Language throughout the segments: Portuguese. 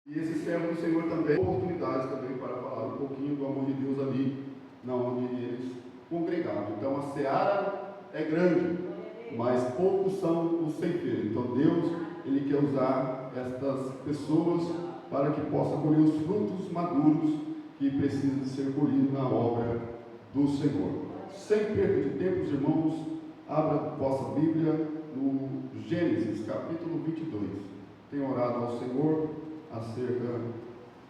E esse servo do Senhor também tem oportunidades também para falar um pouquinho do amor de Deus ali, na onde eles congregavam. Então a seara é grande, mas poucos são os ceifeiros. Então Deus, Ele quer usar estas pessoas para que possa colher os frutos maduros que precisam ser colhidos na obra do Senhor. Sem perda de tempo, os irmãos, abra a vossa Bíblia no Gênesis, capítulo 22. Tenho orado ao Senhor acerca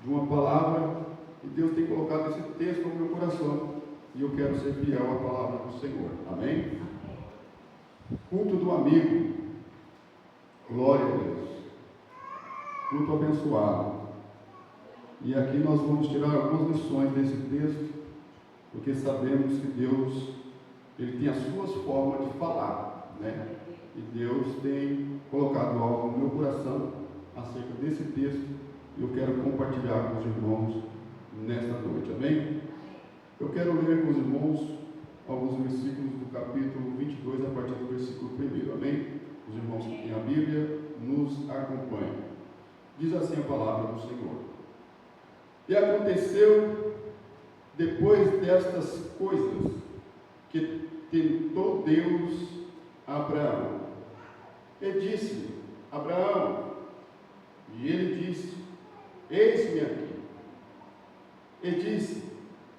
de uma palavra e Deus tem colocado esse texto no meu coração e eu quero ser fiel à palavra do Senhor. Amém? Culto do amigo. Glória a Deus. Culto abençoado. E aqui nós vamos tirar algumas lições desse texto, porque sabemos que Deus, Ele tem as suas formas de falar, né? E Deus tem colocado algo no meu coração acerca desse texto e eu quero compartilhar com os irmãos nesta noite. Amém? Eu quero ler com os irmãos alguns versículos do capítulo 22, a partir do versículo 1. Amém? Os irmãos que têm a Bíblia nos acompanham. Diz assim a palavra do Senhor. E aconteceu depois destas coisas que tentou Deus a Abraão. E disse: Abraão, e ele disse: eis-me aqui. E disse: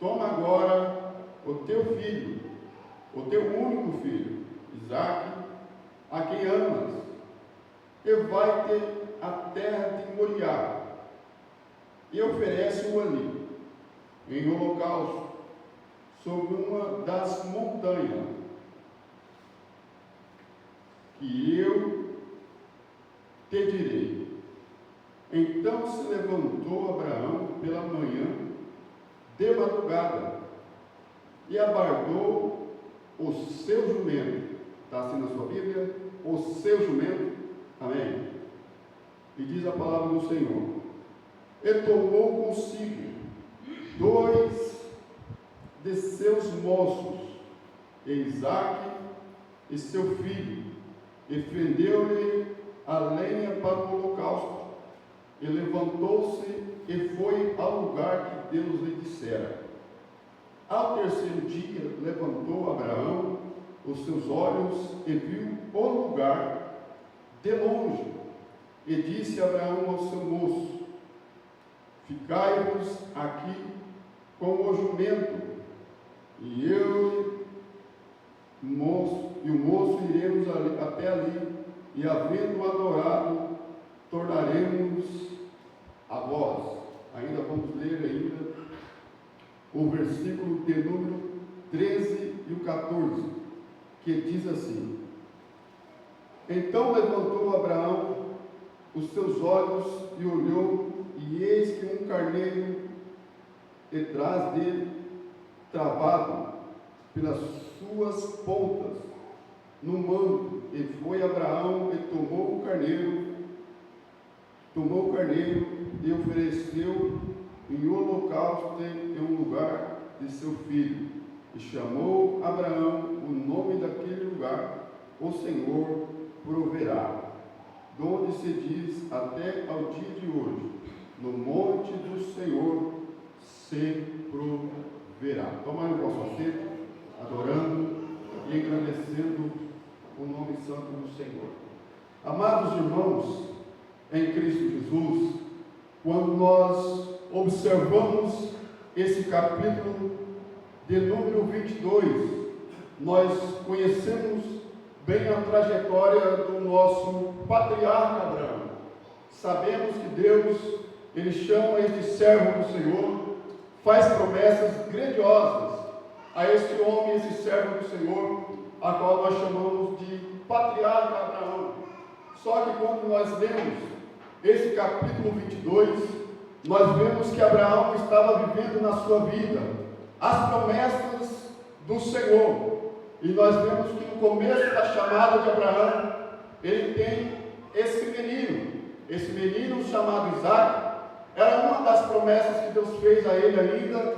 toma agora o teu filho, o teu único filho, Isaque, a quem amas, e vai-te à terra de Moriá, e oferece-o ali, em holocausto, sobre uma das montanhas, que eu te direi. Então se levantou Abraão pela manhã, de madrugada, e abardou o seu jumento. Está assim na sua Bíblia? O seu jumento. Amém? E diz a palavra do Senhor. E tomou consigo 2 de seus moços, Isaque e seu filho, e fendeu-lhe a lenha para o holocausto, e levantou-se e foi ao lugar que Deus lhe dissera. Ao terceiro dia levantou Abraão os seus olhos e viu o lugar de longe, e disse Abraão ao seu moço: ficai-vos aqui com o jumento, e eu e o moço iremos até ali, e havendo adorado, tornaremos a vós. Ainda vamos ler o versículo de número 13 e o 14, que diz assim: então levantou Abraão os seus olhos e olhou, e eis que um carneiro detrás dele, travado pelas suas pontas no manto, e foi Abraão e tomou o carneiro e ofereceu em holocausto em um lugar de seu filho, e chamou Abraão o nome daquele lugar: o Senhor proverá, donde se diz até ao dia de hoje: no monte do Senhor se proverá. Tomai o vosso assento, adorando e engrandecendo o nome santo do Senhor. Amados irmãos em Cristo Jesus, quando nós observamos esse capítulo de número 22, nós conhecemos bem a trajetória do nosso patriarca Abraão. Sabemos que Deus, Ele chama este servo do Senhor, faz promessas grandiosas a este homem, esse servo do Senhor, a qual nós chamamos de patriarca Abraão. Só que quando nós lemos esse capítulo 22, nós vemos que Abraão estava vivendo na sua vida as promessas do Senhor. E nós vemos que no começo da chamada de Abraão, ele tem esse menino chamado Isaque. Era uma das promessas que Deus fez a ele ainda,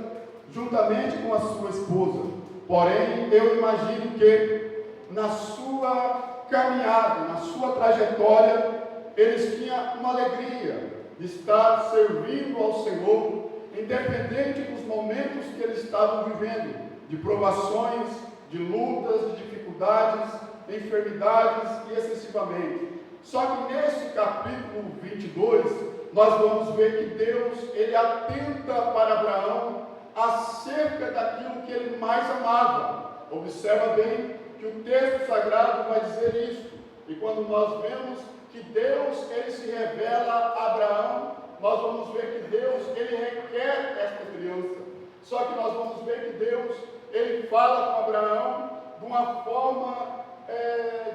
juntamente com a sua esposa. Porém, eu imagino que na sua caminhada, na sua trajetória, eles tinham uma alegria, estar servindo ao Senhor, independente dos momentos que eles estavam vivendo, de provações, de lutas, de dificuldades, enfermidades e excessivamente. Só que nesse capítulo 22, nós vamos ver que Deus, ele atenta para Abraão acerca daquilo que ele mais amava. Observa bem que o texto sagrado vai dizer isso. E quando nós vemos que Deus, ele se revela a Abraão, nós vamos ver que Deus, ele requer esta criança. Só que nós vamos ver que Deus, ele fala com Abraão de uma forma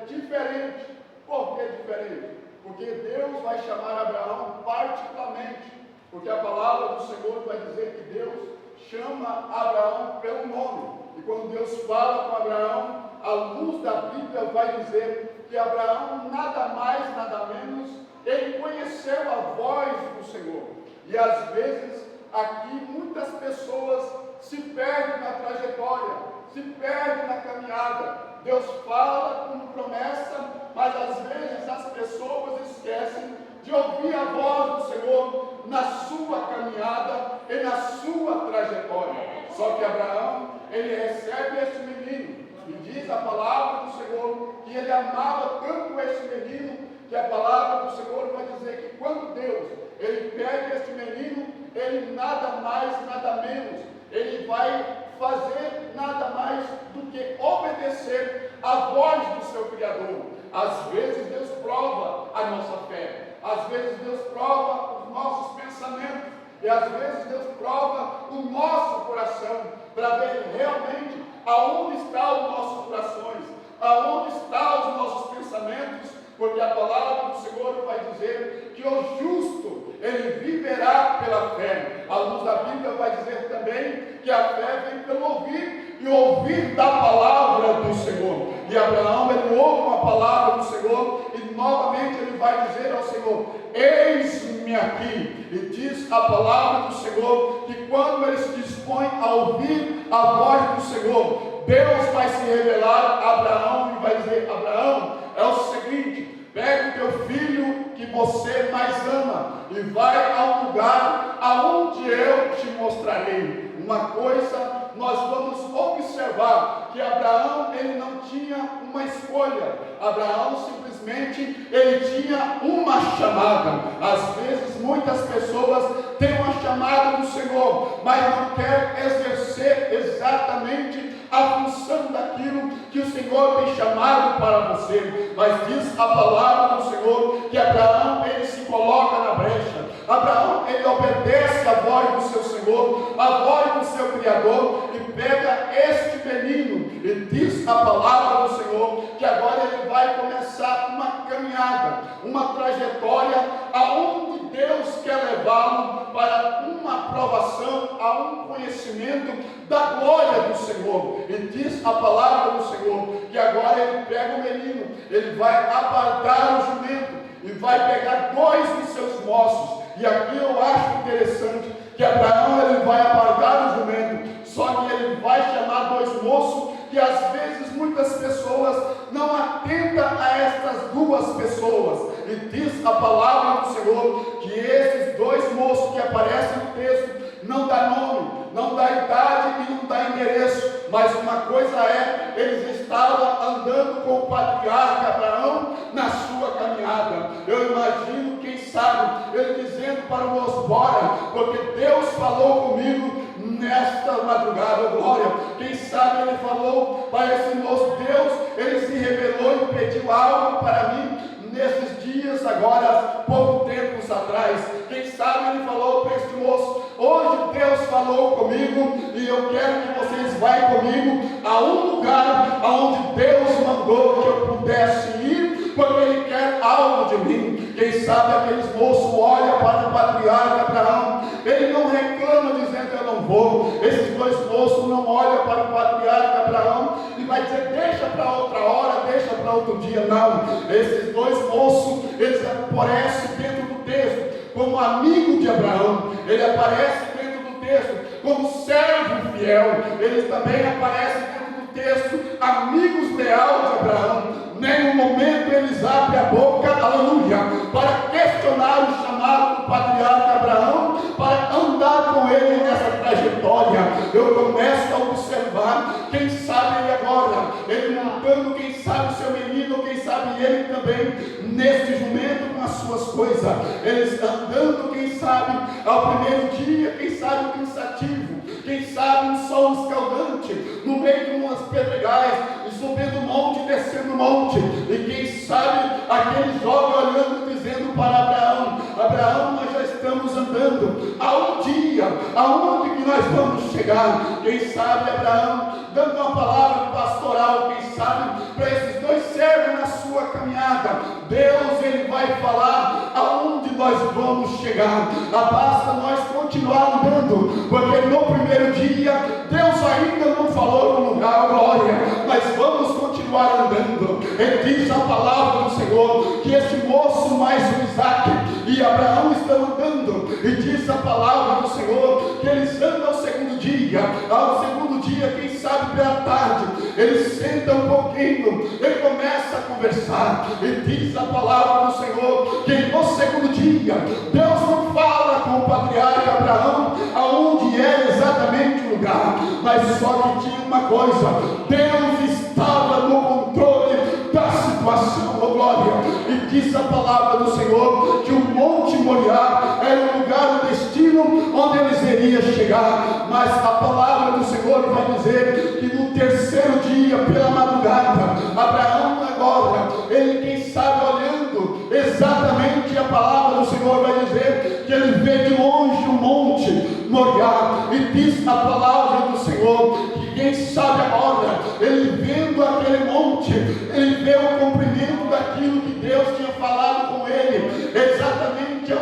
diferente. Por que diferente? Porque Deus vai chamar Abraão particularmente. Porque a palavra do Senhor vai dizer que Deus chama Abraão pelo nome. E quando Deus fala com Abraão, a luz da Bíblia vai dizer que Abraão, nada mais, nada menos, ele conheceu a voz do Senhor. E às vezes, aqui, muitas pessoas se perdem na trajetória, se perdem na caminhada. Deus fala como promessa, mas às vezes as pessoas esquecem de ouvir a voz do Senhor na sua caminhada e na sua trajetória. Só que Abraão, ele recebe esse menino, e diz a palavra do Senhor que ele amava tanto esse menino, que a palavra do Senhor vai dizer que quando Deus, ele pega esse menino, ele nada mais, nada menos, ele vai fazer nada mais do que obedecer à voz do seu Criador. Às vezes Deus prova a nossa fé, às vezes Deus prova os nossos pensamentos, e às vezes Deus prova o nosso coração, para ver realmente aonde estão os nossos corações, aonde estão os nossos pensamentos, porque a palavra do Senhor vai dizer que o justo, ele viverá pela fé. A luz da Bíblia vai dizer também que a fé vem pelo ouvir, e ouvir da palavra do Senhor. E Abraão, ele ouve uma palavra do Senhor, e novamente ele vai dizer ao Senhor: eis-me aqui. E diz a palavra do Senhor que quando ele se dispõe a ouvir a voz do Senhor, Deus vai se revelar a Abraão e vai dizer: Abraão, é o seguinte, pega o teu filho que você mais ama e vai ao lugar aonde eu te mostrarei. Uma coisa nós vamos observar, que Abraão, ele não tinha uma escolha. Abraão simplesmente, ele tinha uma chamada. Às vezes muitas pessoas têm uma chamada do Senhor, mas não querem exercer exatamente a função daquilo que o Senhor tem chamado para você. Mas diz a palavra do Senhor que Abraão, ele se coloca na brecha. Abraão, ele obedece a voz do seu Senhor, a voz do seu Criador, e pega este menino, e diz a palavra do Senhor que agora ele vai começar uma caminhada, uma trajetória aonde Deus quer levá-lo para uma aprovação, a um conhecimento da glória do Senhor. E diz a palavra do Senhor que agora ele pega o menino, ele vai apartar o jumento e vai pegar dois dos seus moços. E aqui eu acho interessante que Abraão, ele vai apartar o jumento, só que ele vai chamar dois moços, que às vezes muitas pessoas não atentam a estas duas pessoas. E diz a palavra do Senhor que esses dois moços que aparecem no texto não dá nome, não dá idade e não dá endereço, mas uma coisa é, eles estavam andando com o patriarca Abraão na sua caminhada. Eu imagino, quem sabe, ele dizendo para o moço: bora, porque Deus falou comigo nesta madrugada, glória. Quem sabe ele falou para esse moço: Deus, ele se revelou e pediu algo para mim nesses dias agora, pouco tempos atrás. Quem sabe ele falou para este moço: hoje Deus falou comigo e eu quero que vocês vão comigo a um lugar aonde Deus mandou que eu pudesse ir, porque ele quer algo de mim. Quem sabe aqueles moços olham para o patriarca Abraão, ele não reclama dizendo: eu não vou. Esses dois moços não olham para o patriarca Abraão e vai dizer: deixa para outra hora, deixa para outro dia. Não, esses dois moços, eles aparecem dentro do texto como amigo de Abraão, ele aparece dentro do texto como servo fiel, eles também aparecem dentro do texto amigos leais de Abraão. Nenhum momento eles abrem a boca, aleluia, para questionar o chamado do patriarca Abraão para andar com ele nessa trajetória. Eu começo a observar, quem sabe ele agora, ele montando, quem sabe o seu menino, quem sabe ele também, neste jumento com as suas coisas, eles andando, quem sabe, ao primeiro dia, quem sabe cansativo, quem sabe um sol escaldante, no meio de umas pedregais, subindo o monte, descendo o monte, e quem sabe aquele jovem olhando, dizendo para Abraão: Abraão, nós já estamos andando há um dia, aonde que nós vamos chegar? Quem sabe Abraão dando uma palavra pastoral, quem sabe para esses dois servos na sua caminhada, Deus ele vai falar aonde nós vamos chegar. Basta nós continuar andando, porque no primeiro dia Deus ainda não falou no lugar, glória, mas vamos continuar andando. Ele diz a palavra do Senhor que esse moço mais o Isaac e Abraão estão andando, e diz a palavra do Senhor que eles andam ao segundo dia, quem sabe pela tarde, eles sentam um pouquinho, ele começa a conversar, e diz a palavra do Senhor que no segundo dia, Deus não fala com o patriarca Abraão aonde é exatamente o lugar, mas só que tinha uma coisa: Deus estava no controle da situação, oh glória, e diz a palavra do Senhor que o Monte Moriá era o lugar, o destino onde eles iriam chegar, mas a palavra do Senhor vai dizer que no terceiro dia, pela madrugada, Abraão agora, ele quem sabe olhando exatamente, a palavra do Senhor vai dizer que ele vê de longe o Monte Moriá, e diz a palavra do Senhor que quem sabe agora, ele vendo aquele monte, ele vê o cumprimento daquilo que Deus tinha falado com ele, exatamente ao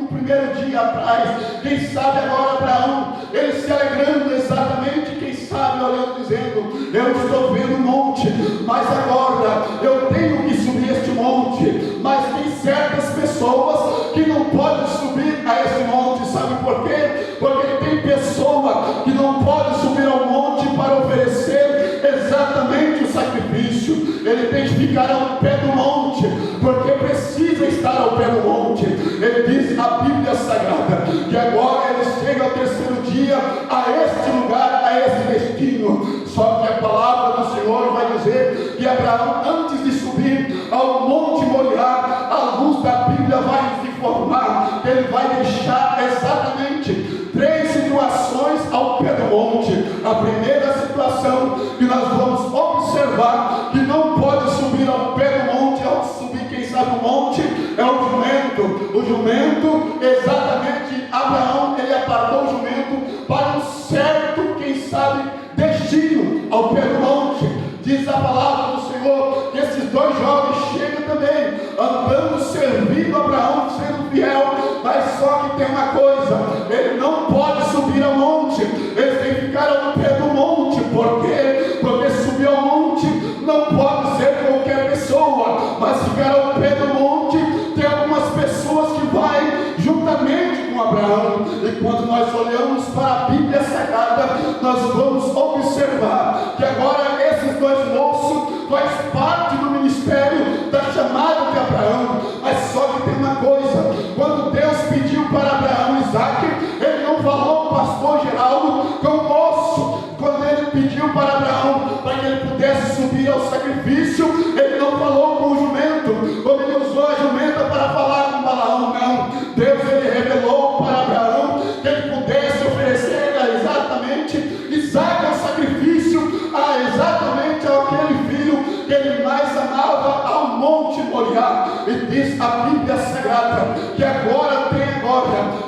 primeiro dia atrás. Quem sabe agora Abraão, ele se alegrando exatamente, quem sabe olhando, dizendo: eu estou vendo o monte, mas agora eu tenho que subir este monte. Mas tem certas pessoas que não podem subir a esse monte, sabe por quê? Porque tem pessoa que não pode subir ao monte para oferecer exatamente o sacrifício. Ele tem que ficar ao pé do monte, porque precisa estar ao pé do monte. Ele diz na Bíblia Sagrada que agora ele chega ao terceiro dia a este lugar, a este destino. Só que a palavra do Senhor vai dizer que Abraão, antes de subir ao Monte Moriá, a luz da Bíblia vai nos informar que ele vai deixar exatamente 3 situações ao pé do monte. A primeira situação que nós vamos observar, que não pode subir ao pé do monte, ao subir, quem sabe o monte, é o jumento. O jumento, exatamente, Abraão, ele apartou o jumento para um certo, quem sabe, destino ao pé do monte. Diz a palavra do Senhor que esses dois jovens chegam também, andando, servindo Abraão, sendo fiel, mas só que tem uma coisa: ele não pode subir ao monte, ele tem que ficar ao pé do monte. Por quê? Porque subir ao monte não pode ser qualquer pessoa, mas ficar ao pé do monte tem algumas pessoas que vai juntamente com Abraão. E quando nós olhamos para a Bíblia Sagrada, nós vamos observar que agora esses dois moços fazem parte do ministério da chamada de Abraão. Mas só que tem uma coisa: quando Deus pediu para Abraão Isaac, ele não falou o pastor Geraldo com o moço. Quando ele pediu para Abraão para que ele pudesse subir ao sacrifício, ele não falou com o jumento, como ele usou a jumenta para falar com Balaão. Não, Deus ele revelou para Abraão que ele pudesse oferecer exatamente Isaac ao sacrifício, exatamente aquele filho que ele mais amava, ao Monte Moriá. E diz a Bíblia Sagrada que agora tem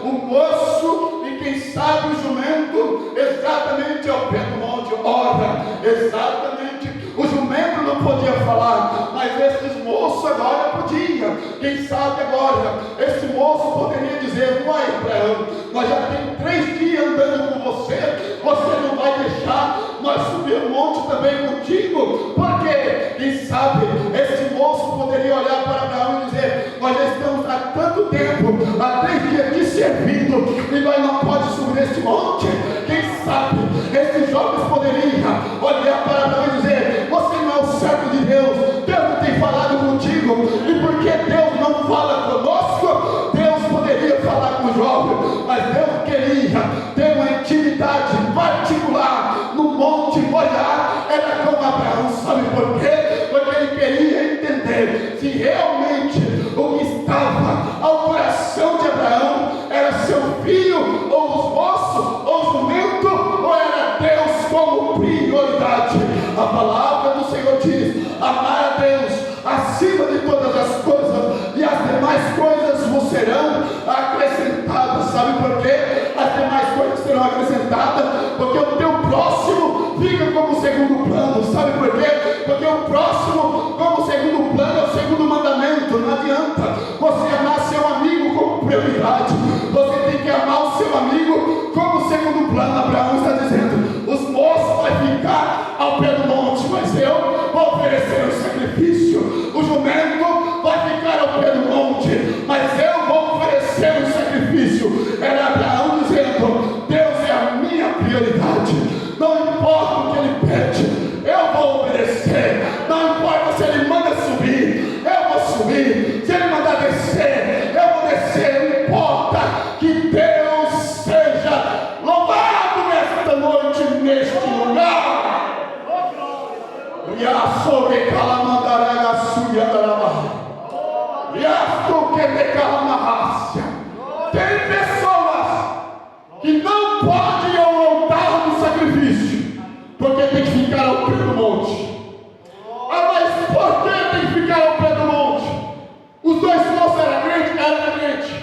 um moço e quem sabe o jumento exatamente ao pé do monte. Ora, exatamente, o jumento não podia falar, mas esses moços agora podiam. Quem sabe agora esse moço poderia dizer: uai, Abraão, nós já temos 3 dias andando com você, você não vai deixar nós subir o monte também contigo? Porque quem sabe esse moço poderia olhar para Abraão e dizer: nós já estamos há tanto tempo, há 3 dias te servindo, e nós não podemos subir este monte. Quem sabe esses jovens poderiam olhar para Abraão e dizer: você não é o servo de Deus, Deus não tem falado contigo, e porque Deus não fala conosco, Deus poderia falar mas Deus queria ter uma intimidade particular no Monte Moriá, era com Abraão. Sabe por quê? Porque ele queria entender se realmente o que estava ao coração de Abraão era seu filho, ou os moços, ou o jumento, ou era Deus como prioridade. A palavra do Senhor diz: amar a Deus acima de todas as coisas, e as demais coisas vos serão acrescentadas. Sabe por quê? As demais coisas serão acrescentadas porque o teu próximo fica como segundo plano. Sabe por quê? Porque o próximo como segundo plano é o segundo mandamento. Não adianta você amar seu amigo como prioridade, você tem que amar o seu amigo como segundo plano. Abraão está dizendo: os moços vão ficar ao pé do monte, mas eu vou oferecer o sacrifício. O jumento vai ficar ao pé do monte, mas eu vou oferecer o sacrifício. Era Abraão dizendo: Deus é a minha prioridade. Não importa o que ele pede, eu vou obedecer. Não importa se ele manda subir, eu vou subir. Se ele mandar descer, eu vou descer. Não importa. Que Deus seja louvado nesta noite, neste lugar. Tem pessoas que não podem ir ao altar do sacrifício, porque tem que ficar ao pé do monte. Ah, mas por que tem que ficar ao pé do monte? Os dois moços eram crentes? Era crente.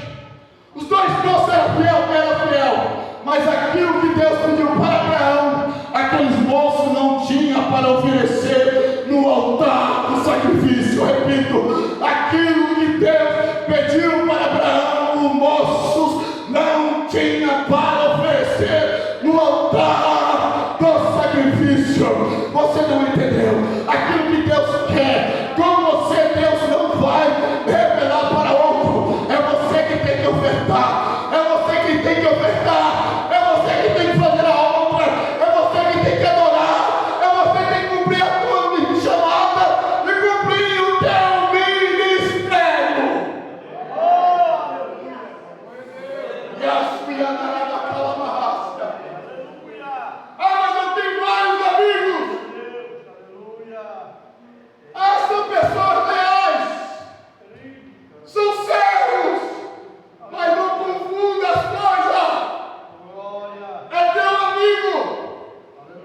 Os dois moços eram fiel? Era fiel. Mas aquilo que Deus pediu para Abraão, aqueles moços não tinham para oferecer no altar do sacrifício. Eu repito, aquilo que Deus pediu para Abraão, os moços não tinham para oferecer no altar do sacrifício. Você não entendeu? Aquilo que Deus quer com você, Deus não vai revelar para outro. É você que tem que ofertar. É você que tem que ofertar. É você que tem que fazer a obra. É você que tem que adorar. É você que tem que cumprir a tua chamada e cumprir o teu ministério. E as filhas da calamarrasca. Ah, mas eu tenho vários amigos. Ah, são pessoas leais. São servos. Mas não confunda as coisas. É teu amigo.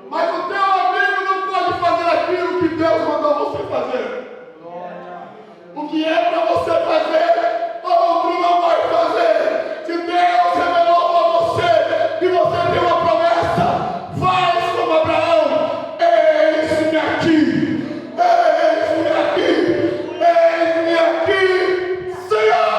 Mas o teu amigo não pode fazer aquilo que Deus mandou você fazer. O que é para você fazer, o outro não vai fazer. Se Deus revelou para você que você tem uma promessa, faz como Abraão. Eis-me aqui. Eis-me aqui. Eis-me aqui, Senhor.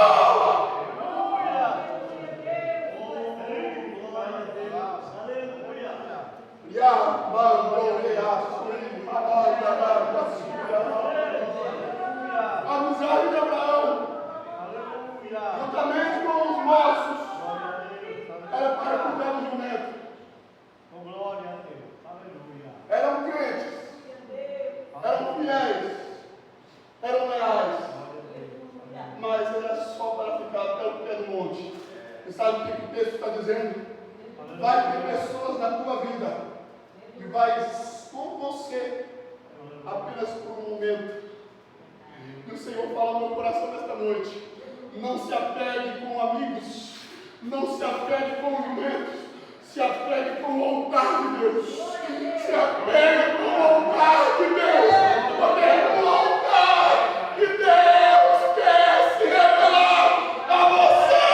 Amizade de Abraão, juntamente com os moços, era para cuidar do jumento. Eram crentes, eram fiéis, eram leais, mas era só para ficar até o pé do monte. E sabe o que o texto está dizendo? Vai ter pessoas na tua vida que vai com você apenas por um momento. E o Senhor fala no meu coração nesta noite: não se apegue com amigos, não se apegue com jumentos, se apegue com o altar de Deus. Se apegue com o altar de Deus, porque é no altar que Deus quer se revelar a você.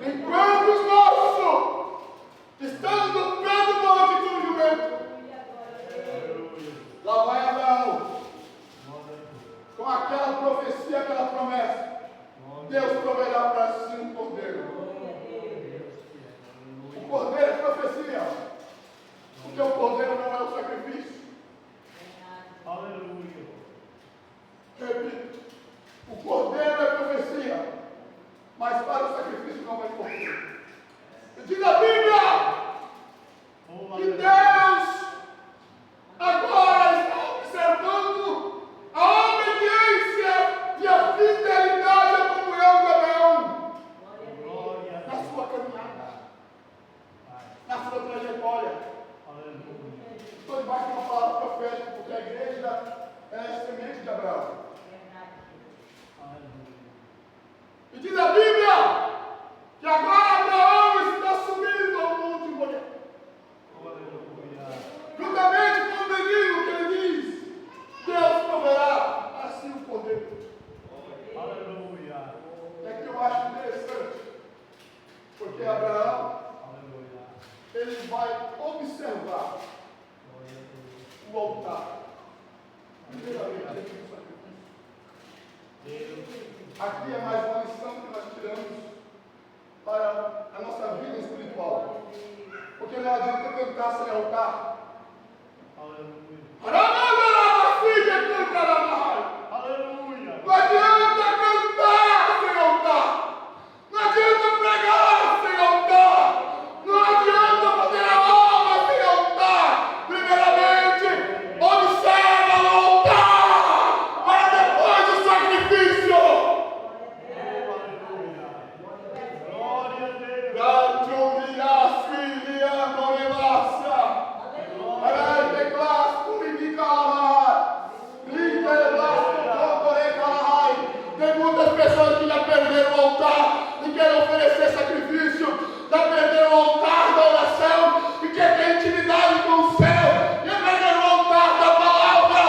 Enquanto os nossos estão no pé do monte com o jumento, lá vai Abraão com aquela profecia, aquela promessa. Deus proverá para si um cordeiro. O cordeiro é profecia, porque o cordeiro não é o sacrifício. Aleluia. Repito, o cordeiro é profecia, mas para o sacrifício não vai cordeiro. Diz a Bíblia que Deus agora está de Abraão. E diz a Bíblia que agora Abraão está subindo ao monte Moriá. Juntamente com o menino que ele diz, Deus proverá assim o cordeiro. É que eu acho interessante, porque Abraão, ele vai observar o altar. Primeiramente, aqui no sacrifício. Aqui é mais uma lição que nós tiramos para a nossa vida espiritual. Porque não adianta cantar sem altar. Aleluia. Não adianta cantar sem altar. Não adianta pregar sem altar. Não adianta fazer a obra sem altar. Primeiramente, observa o altar para depois do sacrifício. Glória a Deus. Tem muitas pessoas que já perderam o altar e querem oferecer sacrifício, já perderam o altar da oração e quer ter intimidade com o céu, já perderam o altar da palavra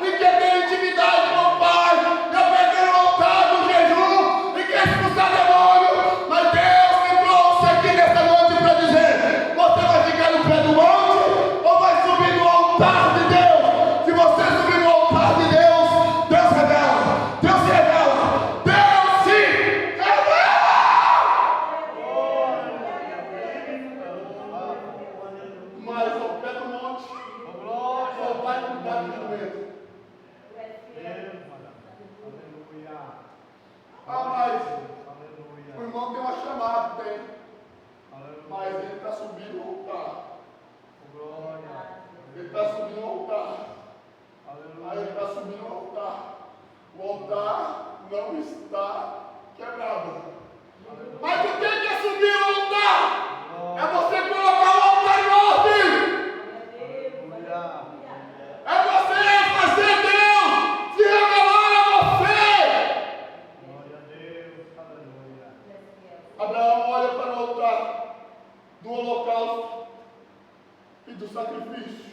e quer ter intimidade com o Pai, já perderam o altar do jejum e quer expulsar demônio. Mas Deus me trouxe aqui nesta noite para dizer: você vai ficar no pé do monte ou vai subir no altar de Deus? Se você subir no altar de Deus, Deus revela, Deus se revela, Deus se revela. Mas ao pé do monte, só vai cuidar do jumento. Ah, mas o irmão tem uma chamada, tem. Mas ele está subindo no altar. Ele está subindo no altar. Aí ele está subindo no altar. O altar não está quebrado. Mas o que é subir no altar? É você colocar o altar em ordem. É você fazer Deus se revelar a você. Abraão olha para o altar do holocausto e do sacrifício.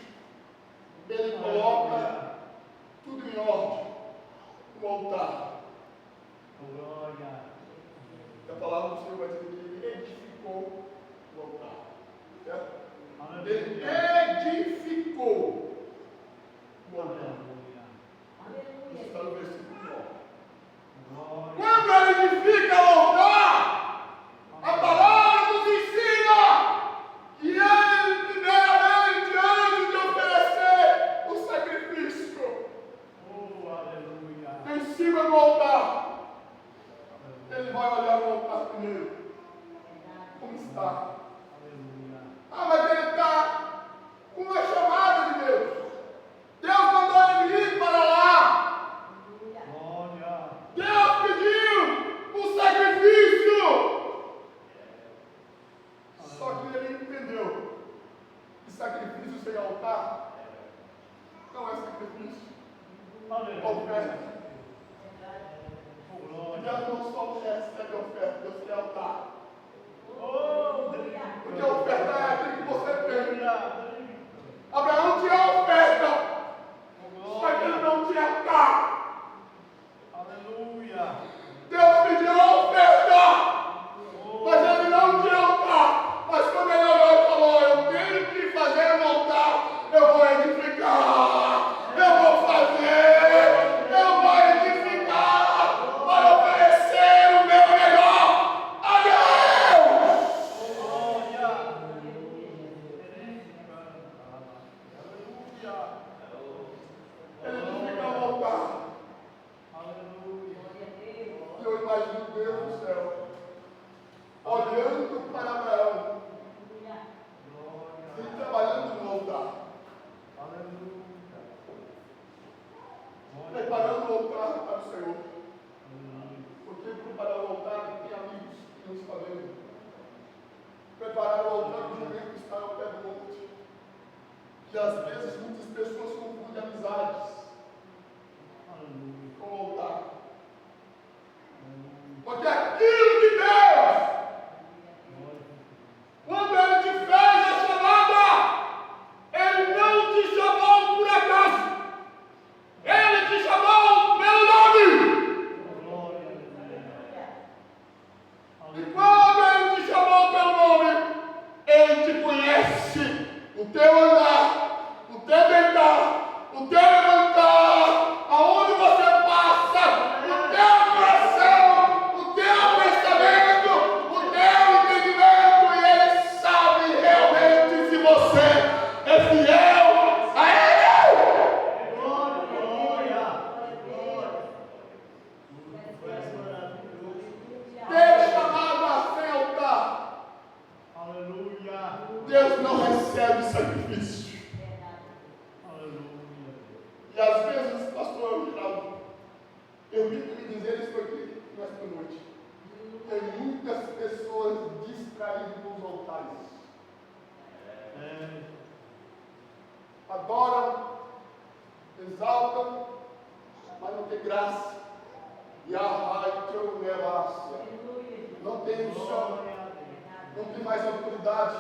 Ele coloca tudo em ordem. O altar. A palavra do Senhor vai dizer que ele edificou o altar. Certo? Ele edificou o altar. Isso está no versículo 9. Quando ele edifica o altar, a palavra nos ensina que ele, primeiramente, antes de oferecer o sacrifício, em cima do altar, ele vai olhar o altar primeiro. Como está? Ah, mas ele está com uma chamada de Deus. Deus mandou ele ir para lá. Deus pediu o sacrifício. Só que ele entendeu que sacrifício sem altar não é sacrifício. Oferta. Deus não só recebe oferta, Deus quer altar. Porque a oferta é aquilo que você tem. Abraão tinha oferta, só que ele não tinha altar. Deus pediu a oferta, mas ele não tinha altar. Mas quando ele olhou e falou: eu tenho que fazer um altar, eu vou edificar, eu vou fazer, eu vou edificar para oferecer o meu melhor a Deus. Ele edifica o altar. E eu imagino Deus do céu olhando para Abraão, ele trabalhando no altar, preparando o altar para o Senhor. Porque preparar o altar tem amigos que não estão vendo. Preparar o altar do jumento que está ao pé do monte. Que às vezes muitas pessoas confundem amizades. E às vezes, pastor Geraldo, eu vim me dizer isso aqui nesta noite. Tem muitas pessoas distraídas nos altares. Adoram, exaltam, mas não tem graça. E a raio não tem o chão, não tem mais autoridade,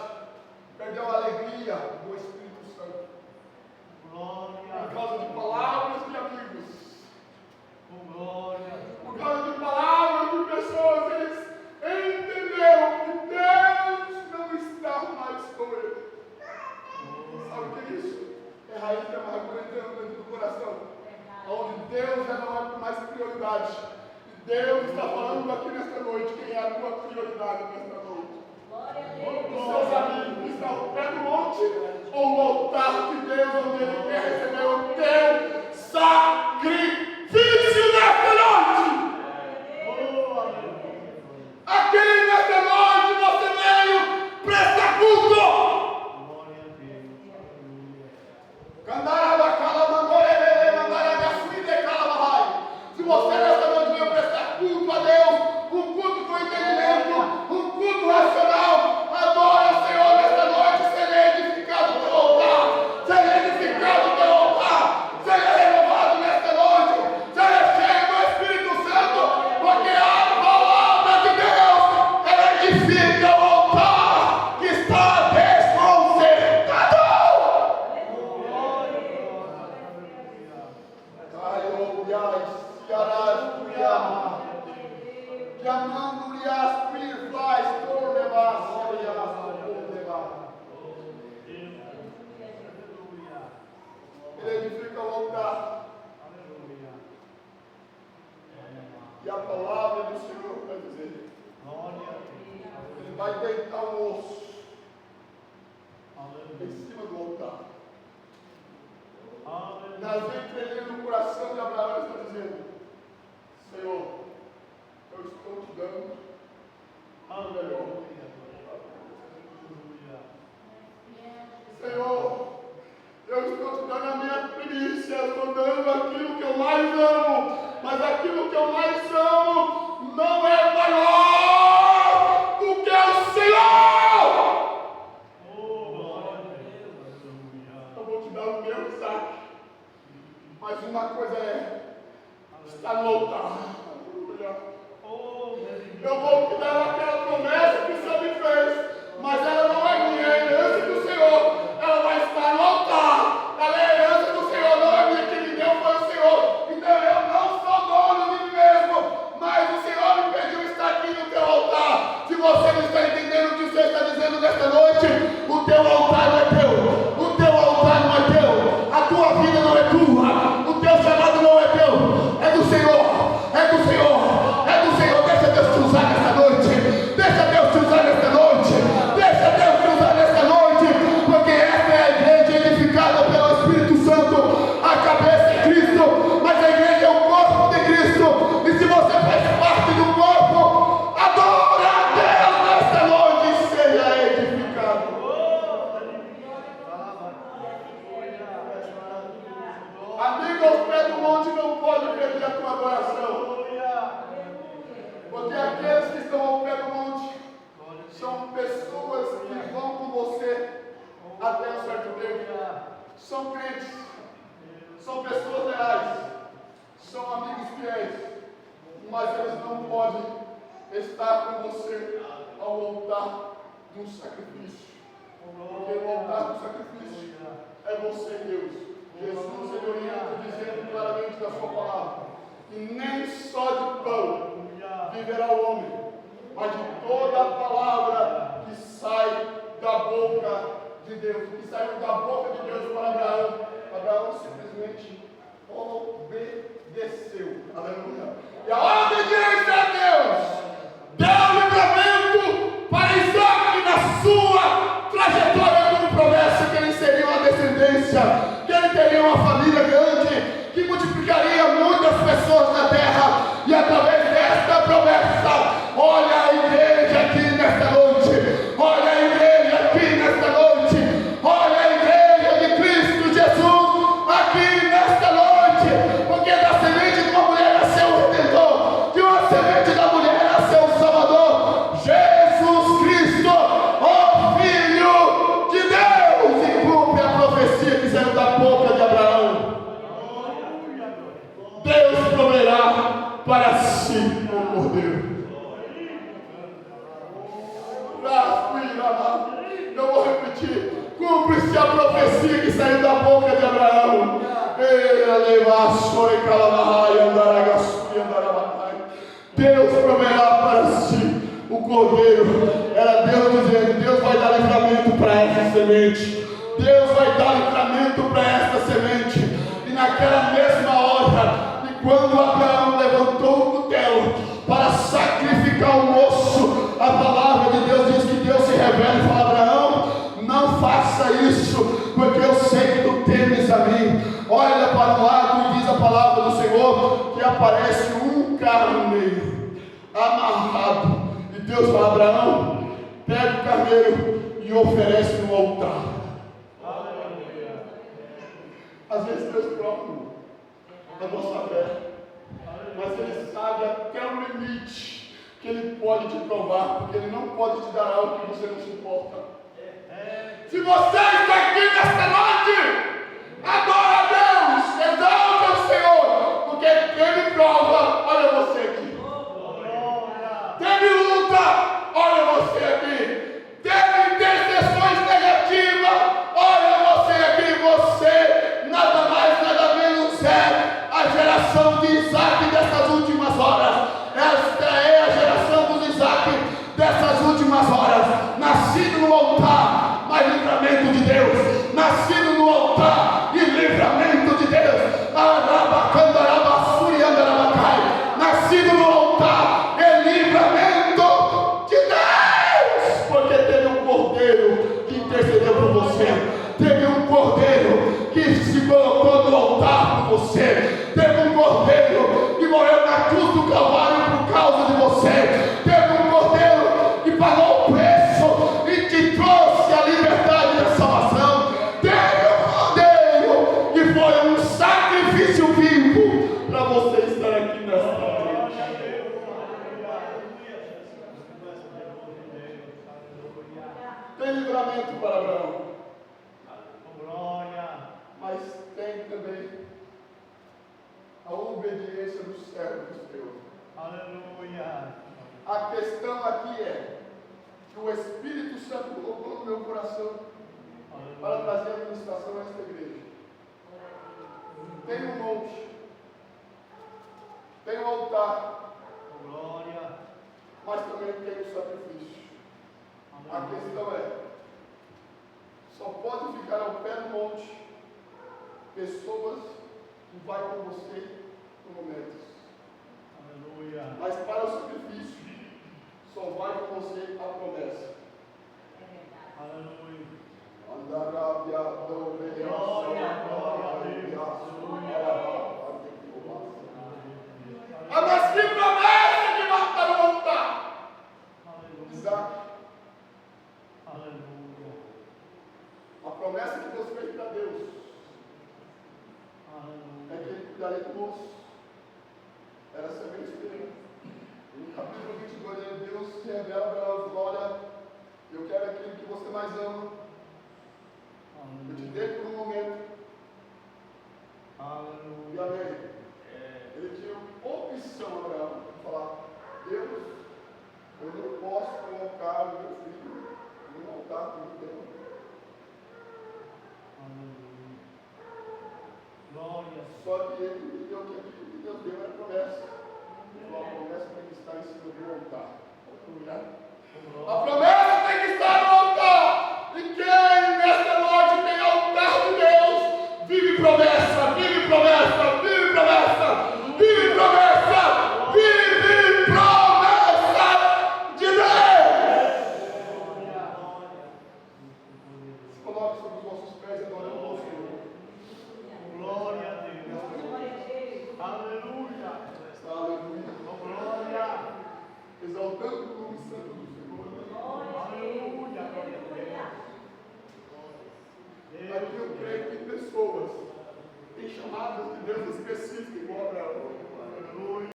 perdeu a alegria do Espírito Santo. Por causa de palavras de amigos, por causa de palavras de pessoas, eles entenderam que Deus não está mais com eles. Sabe o que é isso? É raiz de amargura entrando dentro do coração, onde Deus já não é mais prioridade. E Deus está falando aqui nesta noite quem é a tua prioridade nesta noite. Os seus amigos estão ao pé do monte ou o altar de Deus, onde Ele quer receber o teu sacrifício nesta noite. Aqui nesta noite você veio prestar culto. Se você nesta noite veio prestar culto a Deus, um culto com entendimento, um culto racional, adora o Senhor nesta noite, seja edificado o teu altar, seja edificado o teu altar, seja renovado nesta noite, seja cheio do Espírito Santo, porque a palavra de Deus, ela edifica o altar que está desconcertado. Ele edifica o altar. E a palavra do Senhor vai dizer: Ele vai deitar o osso em cima do altar. Nas entrelinhas do coração de Abraão, ele está dizendo: Senhor, eu estou te dando o melhor. Senhor, eu estou te dando a minha primícia, eu estou dando aquilo que eu mais amo, mas aquilo que eu mais amo não é maior do que o Senhor. Eu vou te dar o meu saque, mas uma coisa é estar no altar. Eu vou te dar aquela promessa que o Senhor me fez, mas ela não é minha, é herança do Senhor. Ela vai estar no altar. Ela é herança do Senhor, não é minha, quem me deu foi o Senhor. Então eu não sou dono de mim mesmo, mas o Senhor me pediu estar aqui no teu altar. Se você não está entendendo o que o Senhor está dizendo nesta noite, o teu altar não é teu, o teu altar não é teu, a tua vida não é tua, o teu chamado não é teu, é do Senhor, é do Senhor, é do Senhor. Deixa Deus te usar nesta noite, deixa Deus te usar nesta noite, deixa Deus te usar nesta noite, porque esta é a igreja edificada pelo Espírito Santo. A cabeça é Cristo, mas a igreja é o corpo de Cristo, e se você faz parte do corpo, adora a Deus nesta noite e seja edificado. Amigo aos pés do monte não pode perder a tua adoração, porque aqueles que estão ao pé do monte são pessoas que vão com você até um certo tempo, são crentes, são pessoas reais, são amigos fiéis, mas eles não podem estar com você ao altar de um sacrifício, porque o altar do sacrifício é você e Deus. Jesus, ele orienta dizendo claramente na sua palavra: e nem só de pão viverá o homem, mas de toda a palavra que sai da boca de Deus. Que saiu da boca de Deus para Abraão. Abraão simplesmente obedeceu. Aleluia. E a obediência a Deus deu livramento para Isaac na sua trajetória como promessa, que ele seria uma descendência, que ele teria uma família grande, que multiplicaria muitas pessoas na terra, e através desta promessa, olha a igreja aqui nesta noite, olha a igreja aqui nesta noite, olha a igreja de Cristo Jesus aqui nesta para si o cordeiro. Eu vou repetir. Cumpre-se a profecia que saiu da boca de Abraão. Deus proverá para si o cordeiro. Era Deus dizendo: Deus vai dar livramento para essa semente. Deus vai dar livramento para esta semente. E naquela mesma hora, e quando Abraão levantou o cutelo para sacrificar o moço, a palavra de Deus diz que Deus se revela e fala: Abraão, não faça isso, porque eu sei que tu temes a mim. Olha para o lado e diz a palavra do Senhor que aparece um carneiro amarrado. E Deus fala: Abraão, pega o carneiro e oferece no altar. Às vezes Deus prova a nossa fé, mas Ele sabe até o limite que Ele pode te provar, porque Ele não pode te dar algo que você não suporta. Se você está aqui nesta noite, adora a Deus, exalta o Senhor, porque Ele prova. Olha você aqui. Teve luta, olha você aqui. Teve intercessões negativas, olha você aqui. Você nada mais, nada menos é a geração de Isaac dessas últimas horas. Esta é a geração dos Isaac dessas últimas horas. Nascido no altar, mas livramento de Deus. Nascido no altar e livramento de Deus. Nascido no altar e livramento de Deus. Porque teve um cordeiro que intercedeu por você. Teve um cordeiro que se colocou no altar por você. Teve um cordeiro que morreu na cruz do Calvário por causa de você. Teve um cordeiro que pagou o preço e te trouxe a liberdade da salvação. Teve um cordeiro que foi um sacrifício vivo para você estar aqui nesta noite. Tem livramento para Abraão. Mas tem também a obediência do servo de Deus. Aleluia. A questão aqui é que o Espírito Santo colocou no meu coração para trazer a administração a esta igreja. Tem um monte, tem um altar, mas também tem o sacrifício. A questão é: só pode ficar ao pé do monte pessoas que vai com você por momentos. Aleluia. Mas para o sacrifício, só vai com você a promessa. Aleluia. Ah, mas que promessa que mataram o altar! Isaac. Aleluia. A promessa que Deus fez para Deus é que Ele cuidaria do moço. Era a semente dele. No capítulo 22, Deus se revela para nós: olha, eu quero aquilo que você mais ama. Eu te dei por um momento. Aleluia. E amém. Ele tinha opção, Abraão, de falar: Deus, eu não posso colocar o meu filho no altar do Deus. Glória. Só que ele entendeu que aquilo que Deus deu era promessa. A promessa tem que estar em cima do altar. A promessa tem que estar no altar. E quem nesta noite tem altar de Deus, vive promessa.